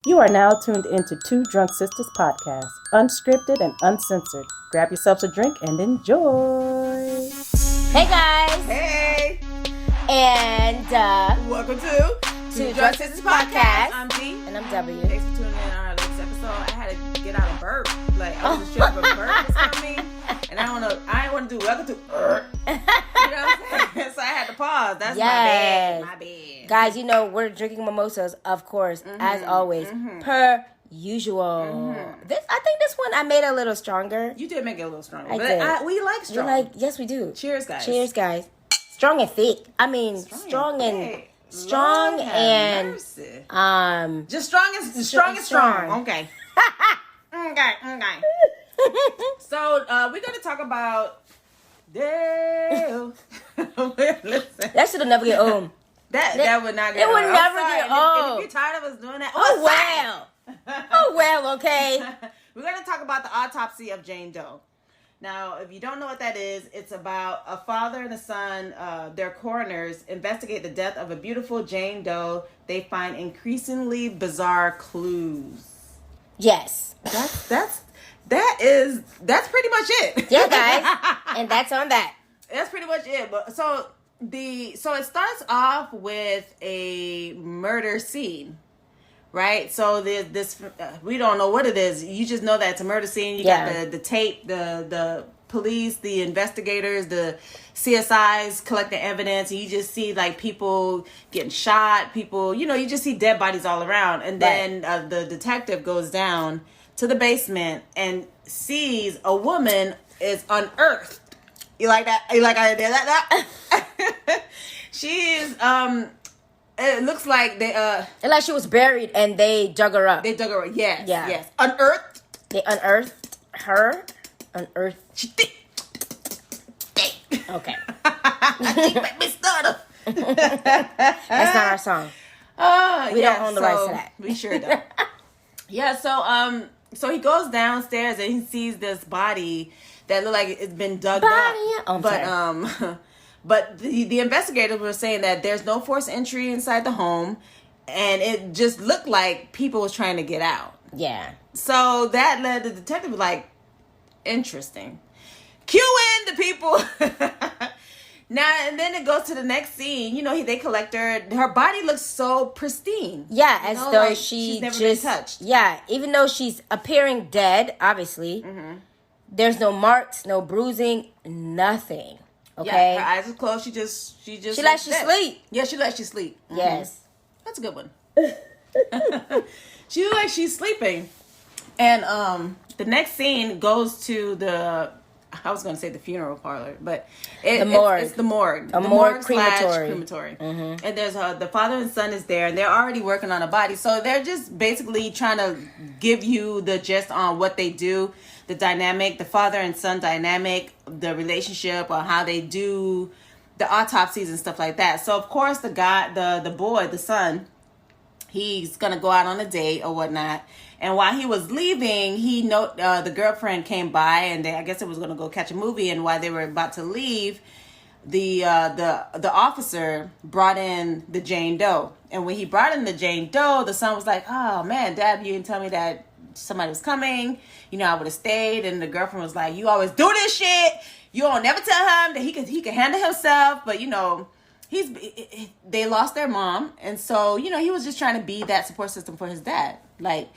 You are now tuned into Two Drunk Sistas podcast, unscripted and uncensored. Grab yourselves a drink and enjoy. Hey guys! Hey! And Welcome to Two Drunk Sistas podcast. I'm T. And I'm W. Thanks for tuning in on our latest episode. I had to get out a burp. Like, I wasn't sure if a burp was coming. And I didn't want to do welcome to you know what I'm saying? So I had to pause. That's my bad. Guys, you know, we're drinking mimosas, of course, as always, per usual. I think this one I made a little stronger. You did make it a little stronger. I did. We like strong. Yes, we do. Cheers, guys. Cheers, guys. Strong and thick. I mean, strong and just strong and strong. Okay. Okay. So we're gonna talk about Dale. Listen, that should have never get old. That would not get it old. would never I'm sorry. get And old. if you're tired of us doing that, Oh well, okay. We're gonna talk about the autopsy of Jane Doe. Now, if you don't know what that is, it's about a father and a son. Their coroners investigate the death of a beautiful Jane Doe. They find increasingly bizarre clues. Yes. That's pretty much it. Yeah, guys. And that's on that. That's pretty much it. But so it starts off with a murder scene. Right? So this we don't know what it is. You just know that it's a murder scene. You got the tape, the police, the investigators, the CSIs collecting evidence, and you just see like people getting shot, people, you just see dead bodies all around. And then the detective goes down to the basement and sees a woman is unearthed. You like that? You like I did that? She is it looks like like she was buried and they dug her up. They dug her up. Yes. Yeah. Yes. Unearthed. They unearthed her. She okay. She made me stutter. That's not our song. We don't own the rights to that. We sure don't. Yeah. So he goes downstairs and he sees this body that looked like it's been dug up. But the investigators were saying that there's no forced entry inside the home, and it just looked like people was trying to get out. Yeah. So that led the detective to be like, interesting. Cue in the people. Now, and then it goes to the next scene. They collect her. Her body looks so pristine. Yeah, as though like she's never been touched. Yeah, even though she's appearing dead, obviously, there's no marks, no bruising, nothing. Okay. Yeah, her eyes are closed. She lets you sleep. Yeah, she lets you sleep. Yes. That's a good one. She looks like she's sleeping. And the next scene goes to I was going to say the funeral parlor, but the morgue. It's the morgue. A the morgue crematory. And there's the father and son is there, and they're already working on a body. So they're just basically trying to give you the gist on what they do, the dynamic, the father and son dynamic, the relationship, or how they do the autopsies and stuff like that. So of course the boy, the son, he's gonna go out on a date or whatnot. And while he was leaving, the girlfriend came by, and I guess it was gonna go catch a movie. And while they were about to leave, the officer brought in the Jane Doe. And when he brought in the Jane Doe, the son was like, "Oh man, Dad, you didn't tell me that somebody was coming. I would have stayed." And the girlfriend was like, "You always do this shit. You don't never tell him that he can handle himself." But they lost their mom, and so he was just trying to be that support system for his dad. Like,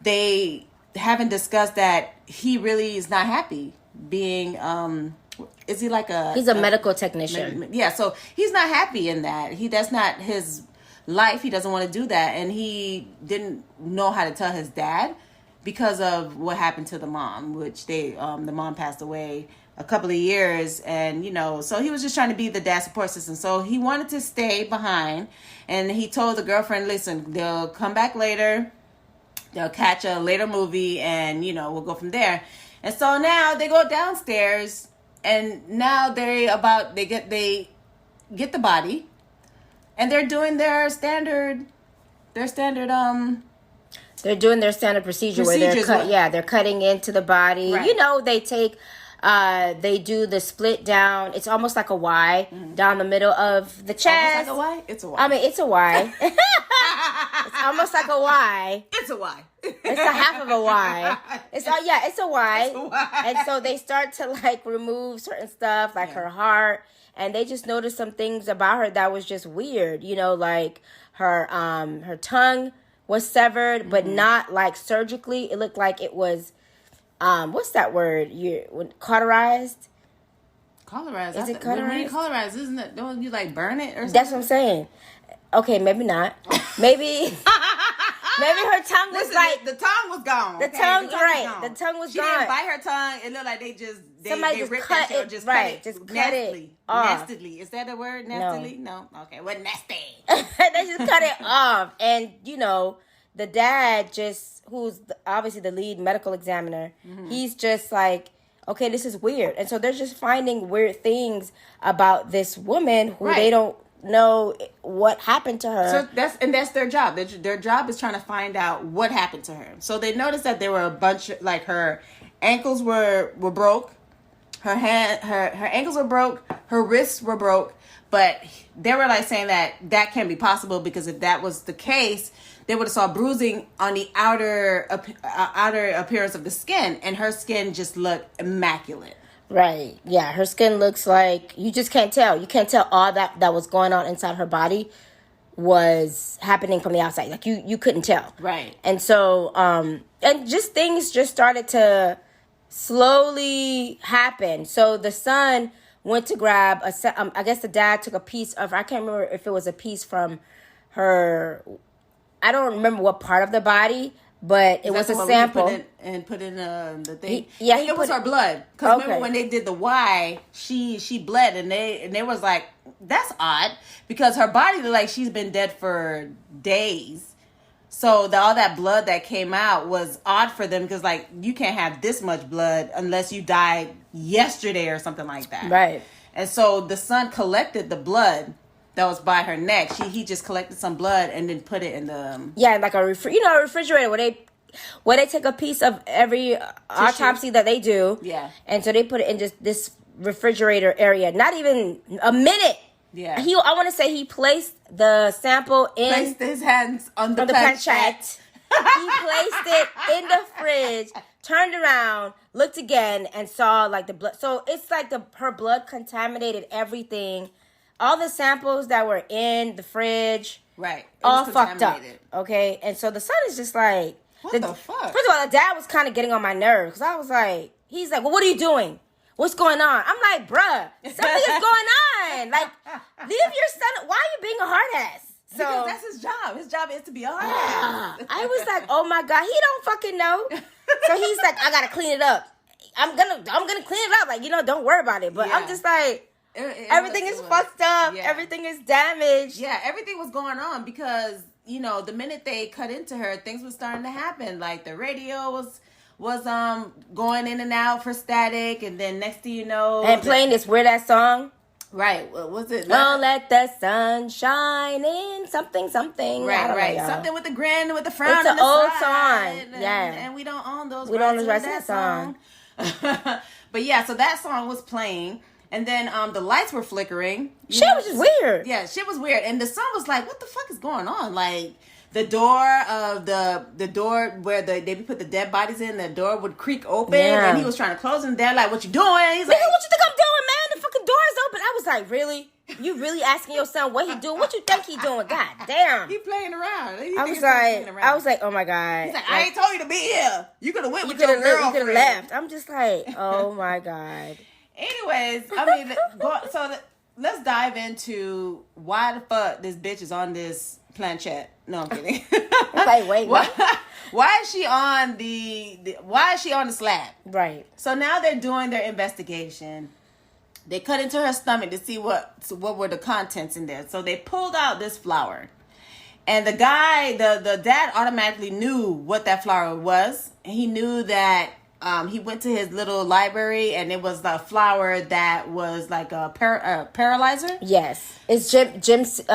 they haven't discussed that he really is not happy being is he like he's a medical technician. Yeah, so he's not happy in that. That's not his life. He doesn't want to do that, and he didn't know how to tell his dad because of what happened to the mom, which the mom passed away a couple of years, and so he was just trying to be the dad support system. So he wanted to stay behind, and he told the girlfriend, "Listen, they'll come back later. They'll catch a later movie, and we'll go from there." And so now they go downstairs, and now they get the body, and they're doing their standard. They're doing their standard procedure where they're cutting into the body. Right. They take They do the split down. It's almost like a Y down the middle of the chest. Almost like a Y? It's a Y. I mean, it's a Y. It's almost like a Y. It's a Y. It's a half of a Y. It's a Y. It's a Y. And so they start to like remove certain stuff, like her heart, and they just noticed some things about her that was just weird. You know, like her tongue was severed, but not like surgically. It looked like it was what's that word? Cauterized? Cauterized. Is it cauterized? When you cauterize, isn't it? Don't you like burn it or something? That's what I'm saying. Okay, maybe not. Maybe her tongue was like the tongue was gone. The tongue, right? The tongue was gone. She didn't bite her tongue. It looked like they somebody just ripped cut that shit, or just right? cut it. Just cut nastily. it off. Nastily. Is that a word? Nastily? No. Okay. What nasty? They just cut it off, and you know the dad who's obviously the lead medical examiner. He's just like, okay, this is weird, and so they're just finding weird things about this woman who they don't know what happened to her. So that's their job. Their job is trying to find out what happened to her. So they noticed that there were a bunch of, like, her ankles were broke, her ankles were broke, her wrists were broke, but they were like saying that can't be possible, because if that was the case, they would have saw bruising on the outer appearance of the skin, and her skin just looked immaculate. Right. Yeah. Her skin looks like, you just can't tell. You can't tell all that was going on inside her body was happening from the outside. Like you couldn't tell. Right. And so, and just things just started to slowly happen. So the son went to grab I guess the dad took a piece of, I can't remember if it was a piece from her, I don't remember what part of the body, but it was a sample. Put in the thing. It was her blood. Because remember when they did the Y, she bled, and they was like, that's odd, because her body looked like she's been dead for days. So all that blood that came out was odd for them, because like you can't have this much blood unless you died yesterday or something like that. Right. And so the son collected the blood that was by her neck. He just collected some blood and then put it in the like a refrigerator where they take a piece of every autopsy that they do. Yeah. And so they put it in just this refrigerator area. Not even a minute. Yeah. I want to say he placed the sample placed his hands on the planchette. He placed it in the fridge, turned around, looked again, and saw like the blood. So it's like her blood contaminated everything. All the samples that were in the fridge, right, all fucked up. Okay, and so the son is just like, what the fuck? First of all, the dad was kind of getting on my nerves, because I was like, he's like, well, what are you doing? What's going on? I'm like, bruh, something is going on. Like, leave your son. Why are you being a hard ass? So because that's his job. His job is to be a hard ass. I was like, oh my God, he don't fucking know. So he's like, I gotta clean it up. I'm gonna clean it up. Like, don't worry about it. But I'm just like, everything is fucked up. Yeah. Everything is damaged. Yeah, everything was going on because, the minute they cut into her, things were starting to happen. Like the radio was going in and out for static, and then next thing you know, and playing this weird ass song. Right. What was it? Don't let the sun shine in something. Right. Something with the grin, with the frown. It's an old song. And we don't own those. We don't own the rights to that song. But yeah, so that song was playing. And then the lights were flickering. Shit was just weird. Yeah, shit was weird. And the son was like, what the fuck is going on? Like, the door where they put the dead bodies in, the door would creak open. Yeah. And he was trying to close them. They're like, what you doing? He's like, what you think I'm doing, man? The fucking door is open. I was like, really? You really asking your son what he doing? What you think he doing? God damn. He playing around. I was like, oh my God. He's like, I ain't told you to be here. You could have went with your girlfriend. You could have left. I'm just like, oh my God. Anyways, let's dive into why the fuck this bitch is on this planchette. No, I'm kidding. Like, wait, why is she on the slab? Right. So now they're doing their investigation. They cut into her stomach to see what were the contents in there. So they pulled out this flower. And the guy, the dad automatically knew what that flower was. And he knew that he went to his little library, and it was the flower that was like a paralyzer. Yes, it's Jimson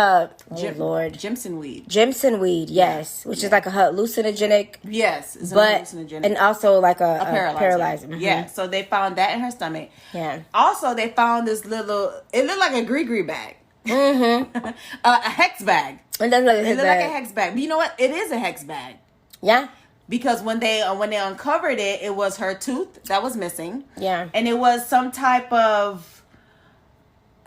weed. Jimson weed, yes, which is like a hallucinogenic. Yes, it's hallucinogenic, and also like a paralyzer. Mm-hmm. Yeah, so they found that in her stomach. Yeah. Also, they found this little. It looked like a gree bag. Mm-hmm. A hex bag. It does look like a hex bag. But you know what? It is a hex bag. Yeah. Because when they uncovered it, it was her tooth that was missing. Yeah. And it was some type of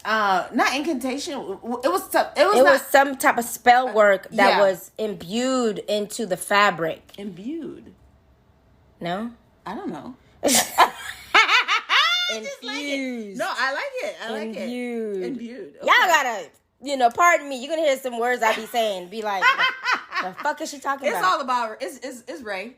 not incantation. It was some type of spell work that was imbued into the fabric. Imbued? No? I don't know. Infused. No, I like it. I like it. Imbued. Okay. Y'all gotta, pardon me. You're gonna hear some words I be saying. Be like, the fuck is she talking about? It's all about it's Ray.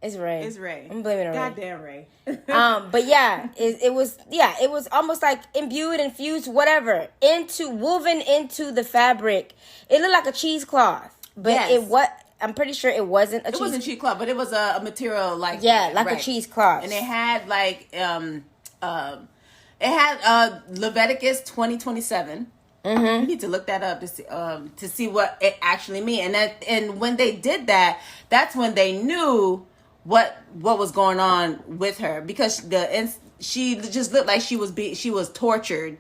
It's Ray. It's Ray. I'm blaming Ray. Goddamn Ray. But yeah, it was almost like imbued, infused, whatever, woven into the fabric. It looked like a cheesecloth, but I'm pretty sure it wasn't a cheesecloth. It wasn't cheesecloth, but it was a material like a cheesecloth, and it had like Leviticus 20:27. Mm-hmm. You need to look that up to see what it actually means. And when they did that, that's when they knew what was going on with her, because she just looked like she was tortured.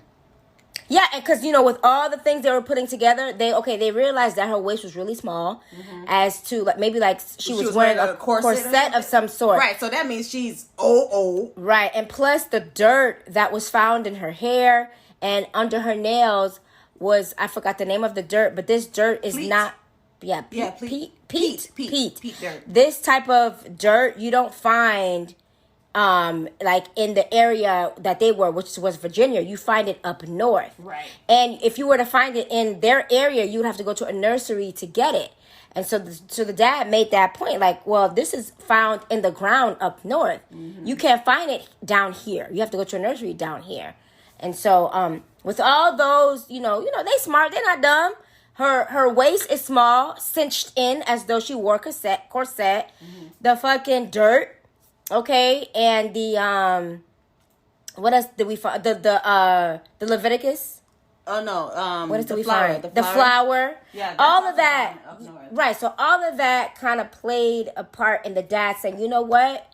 Yeah, because with all the things they were putting together, they realized that her waist was really small, as to maybe she was wearing a corset of some sort. Right, so that means she's old. Right, and plus the dirt that was found in her hair and under her nails was, I forgot the name of the dirt, but this dirt is not. Yeah, peat dirt. This type of dirt you don't find in the area that they were, which was Virginia. You find it up north. Right. And if you were to find it in their area, you would have to go to a nursery to get it. And so the dad made that point, this is found in the ground up north. Mm-hmm. You can't find it down here. You have to go to a nursery down here. And so with all those, they smart, they're not dumb. Her waist is small, cinched in as though she wore corset. Mm-hmm. The fucking dirt, okay, and the what else did we find? The Leviticus. Oh no, what else did we flower, find? The flower. Yeah, all of that. Right. So all of that kind of played a part in the dad saying, you know what,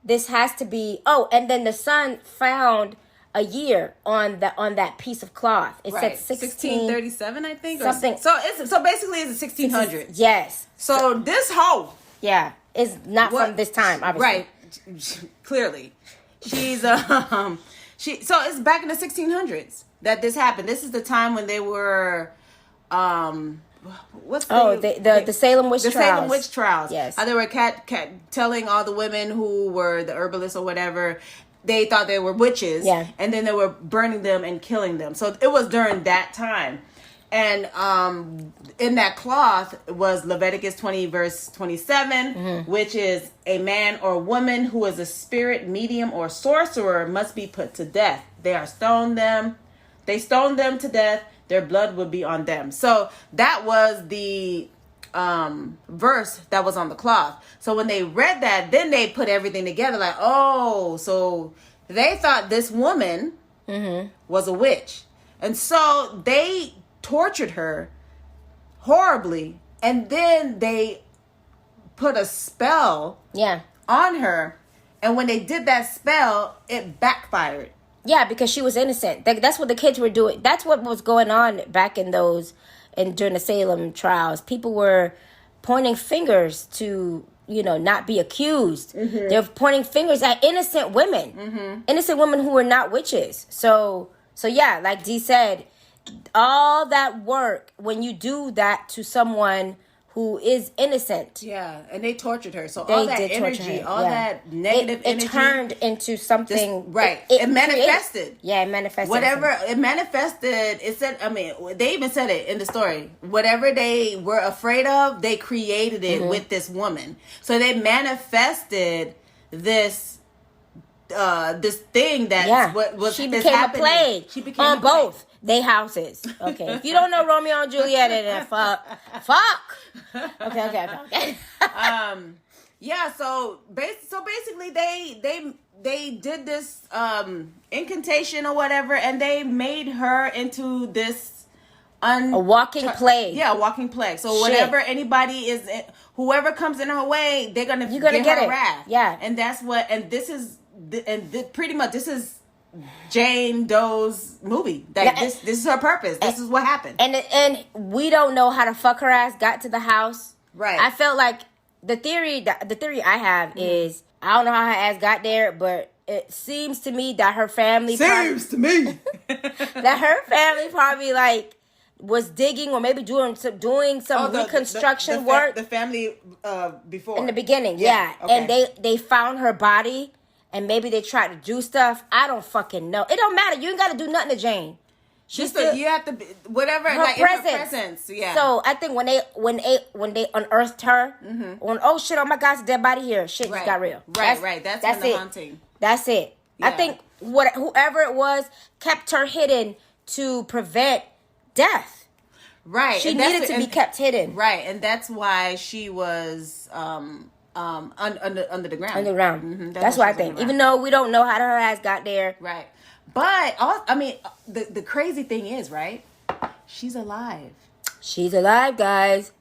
this has to be. Oh, and then the son found a year on that piece of cloth. It said 1637, I think, something. So basically, it's 1600s. Yes. So this hoe, is not from this time, obviously. Right. Clearly, she's So it's back in the 1600s that this happened. This is the time when they were the Salem witch trials. The Salem witch trials. Yes. How they were telling all the women who were the herbalists or whatever. They thought they were witches, and then they were burning them and killing them. So it was during that time. And in that cloth was Leviticus 20, verse 27, which is a man or woman who is a spirit, medium, or sorcerer must be put to death. They stoned them to death. Their blood would be on them. So that was the verse that was on the cloth. So when they read that, then they put everything together so they thought this woman was a witch. And so they tortured her horribly, and then they put a spell on her, and when they did that spell, it backfired. Yeah, because she was innocent. That's what the kids were doing. That's what was going on back in during the Salem trials. People were pointing fingers to, not be accused. Mm-hmm. They're pointing fingers at innocent women. Mm-hmm. Innocent women who were not witches. So yeah, like Dee said, all that work, when you do that to someone who is innocent. Yeah, and they tortured her. So all that energy, all that negative energy. It turned into something. It manifested. It manifested. Whatever it manifested, it said, they even said it in the story. Whatever they were afraid of, they created it with this woman. So they manifested this thing that what was she became a plague. She became on both. they houses. Okay, if you don't know Romeo and Juliet, then fuck. Okay. Yeah. So basically, they did this incantation or whatever, and they made her into this a walking plague. Yeah, a walking plague. So Shit. whatever anybody is, whoever comes in her way, you're gonna get her it. wrath. Yeah, and that's what. And this is pretty much this is Jane Doe's movie. This is her purpose. This is what happened. And we don't know how the fuck her ass got to the house. Right. I felt like the theory I have is I don't know how her ass got there, but it seems to me that her family that her family probably like was digging or maybe doing some reconstruction work. The family before in the beginning, yeah. Okay. And they found her body, and maybe they tried to do stuff. I don't fucking know. It don't matter. You ain't got to do nothing to Jane. You have to be, whatever her like presence. In her presence. Yeah. So I think when they unearthed her, when oh shit, oh my God, it's a dead body here. Shit just got real. Right. That's when the it. haunting. That's it. Yeah. I think whoever it was kept her hidden to prevent death. Right. She needed to be kept hidden. Right, and that's why she was under the ground. Underground. Mm-hmm. That's what I think. Even though we don't know how her ass got there. Right. But I mean, the crazy thing is, right? She's alive. She's alive, guys.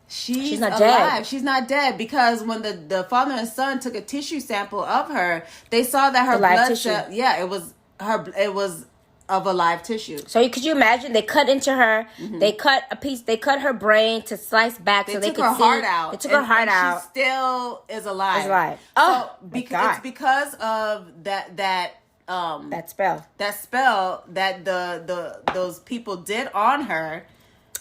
She's not alive. dead. She's not dead because when the father and son took a tissue sample of her, they saw that her blood cell. Yeah, it was of a live tissue. So could you imagine? They cut into her. Mm-hmm. They cut a piece. They cut her brain to slice back so they could see. Her heart out. They took her heart out. She still is alive. Oh, so it's because of that spell. That spell that those people did on her.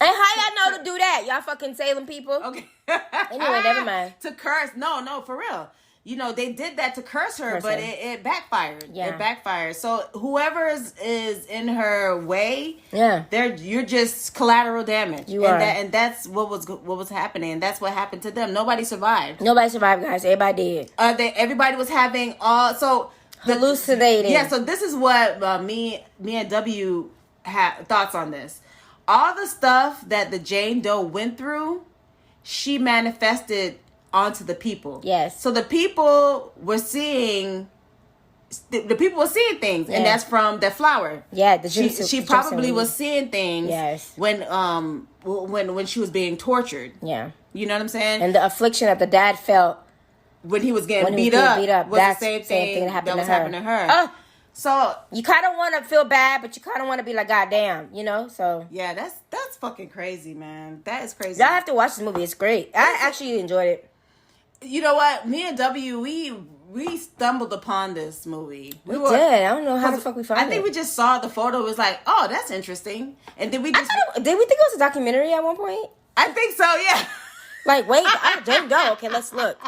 And how y'all know to do that? Y'all fucking Salem people. Okay. Anyway, never mind. To curse. No, for real. You know, they did that to curse her, but it backfired. Yeah. It backfired. So whoever is in her way, you're just collateral damage. You are. And that's what was happening. That's what happened to them. Nobody survived. Nobody survived, guys. Everybody did. Everybody was having hallucinating. Yeah, so this is what me and W had thoughts on this. All the stuff that the Jane Doe went through, she manifested onto the people. Yes. So the people were seeing things, and that's from the flower. Yeah, she probably was seeing things. Yes. When she was being tortured. Yeah. You know what I'm saying? And the affliction that the dad felt when he was getting beat up was that's the same thing that happened to her. Oh. So you kind of want to feel bad, but you kind of want to be like, God damn, you know? So yeah, that's fucking crazy, man. That is crazy. Y'all have to watch this movie. It's great. I actually enjoyed it. You know what? Me and W, we stumbled upon this movie. We did. I don't know how the fuck we found it. I think we just saw the photo. It was like, oh, that's interesting. And then did we think it was a documentary at one point? I think so, yeah. Like, wait, Jane Doe. Okay, let's look.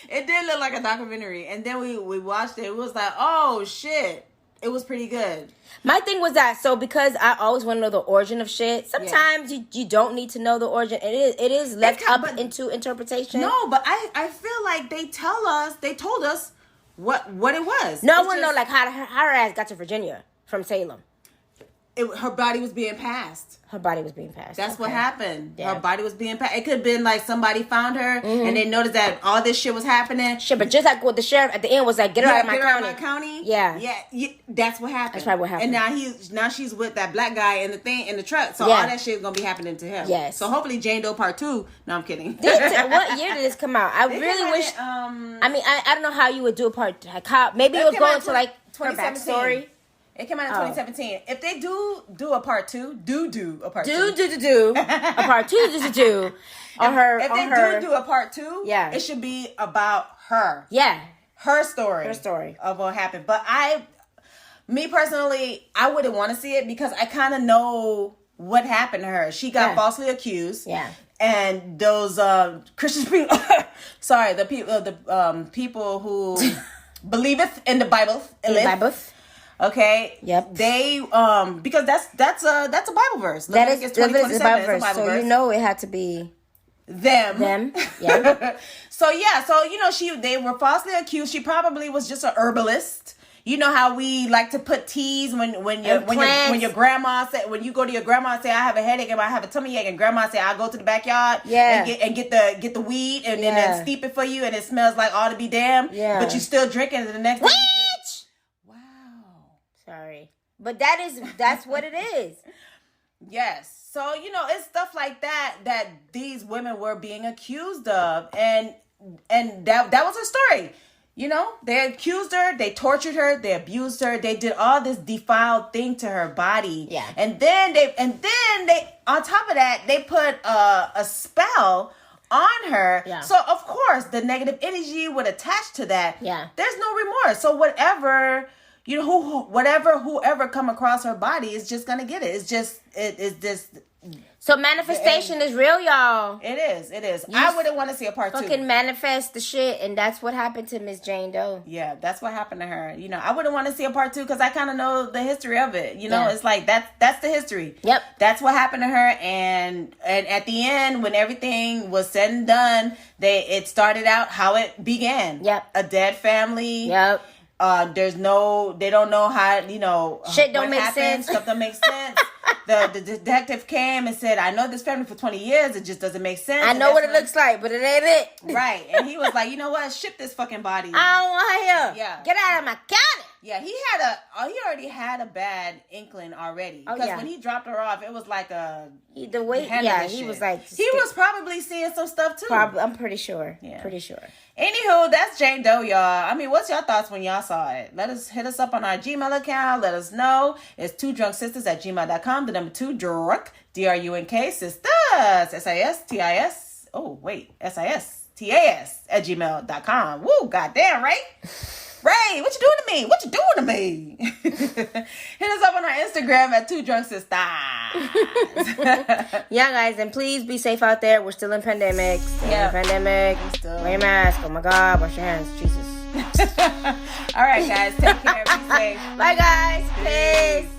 It did look like a documentary. And then we watched it. It was like, oh, shit. It was pretty good. My thing was that, so because I always want to know the origin of shit, sometimes you don't need to know the origin. It is left up into interpretation. No, but I feel like they told us what it was. No, I want to know like how her ass got to Virginia from Salem. Her body was being passed. Her body was being passed. That's what happened. Yeah. Her body was being passed. It could have been like somebody found her and they noticed that all this shit was happening. Shit, but just like what the sheriff at the end was like, get her out of my county. Yeah. Yeah. That's what happened. That's probably what happened. And now she's with that black guy in the truck. So all that shit is gonna be happening to him. Yes. So hopefully Jane Doe Part 2. No, I'm kidding. What year did this come out? I really wish. I mean, I don't know how you would do a part. Like how maybe it was going to like her backstory. It came out in 2017. If they do a part 2, do a part 2. A part 2 on her. If they do a part 2, yeah, it should be about her. Yeah. Her story. Her story. Of what happened. But me personally, I wouldn't want to see it because I kind of know what happened to her. She got falsely accused. Yeah. And those Christian people, sorry, the people who believeth in the Bible. Okay. Yep. They because that's a Bible verse. That is a Bible verse. So you know it had to be them. Yeah. So you know they were falsely accused. She probably was just a herbalist. You know how we like to put teas when your grandma said, when you go to your grandma and say, I have a headache and I have a tummy ache, and grandma say, I'll go to the backyard and get the weed and then steep it for you, and it smells like all to be damned. Yeah. But you still drinking it the next day. Wow. Sorry. But that's what it is. Yes. So, it's stuff like that these women were being accused of, and that was her story. They accused her, they tortured her, they abused her, they did all this defiled thing to her body. Yeah. And then they on top of that, they put a spell on her. Yeah. So of course the negative energy would attach to that. Yeah. There's no remorse. So whatever, whoever come across her body is just gonna get it. It's just So manifestation is real, y'all. It is. I wouldn't want to see a part 2. Fucking manifest the shit, and that's what happened to Miss Jane Doe. Yeah, that's what happened to her. I wouldn't want to see a part 2 because I kind of know the history of it. It's like that's the history. Yep. That's what happened to her, and at the end, when everything was said and done, it started out how it began. Yep. A dead family. Yep. They don't know how, shit don't make sense. Stuff don't make sense. The detective came and said, I know this family for 20 years. It just doesn't make sense. I know what it looks like, but it ain't it. Right. And he was like, you know what? Ship this fucking body. I don't want here. Yeah. Get out of my county. Yeah, he already had a bad inkling already. Because when he dropped her off, it was like he was like... He was probably seeing some stuff too. I'm pretty sure. Yeah. Pretty sure. Anywho, that's Jane Doe, y'all. I mean, what's your thoughts when y'all saw it? Hit us up on our Gmail account. Let us know. It's 2drunksisters@gmail.com. The number 2, drunk, D-R-U-N-K, sistas, S-I-S-T-I-S. Oh, wait, S-I-S-T-A-S @gmail.com. Woo, goddamn, right? Ray, what you doing to me? Hit us up on our Instagram at 2drunksisters. Yeah, guys, and please be safe out there. We're still in pandemic. Wear a mask. Oh my God, wash your hands. Jesus. All right, guys, take care. Be safe. Bye, guys. Peace.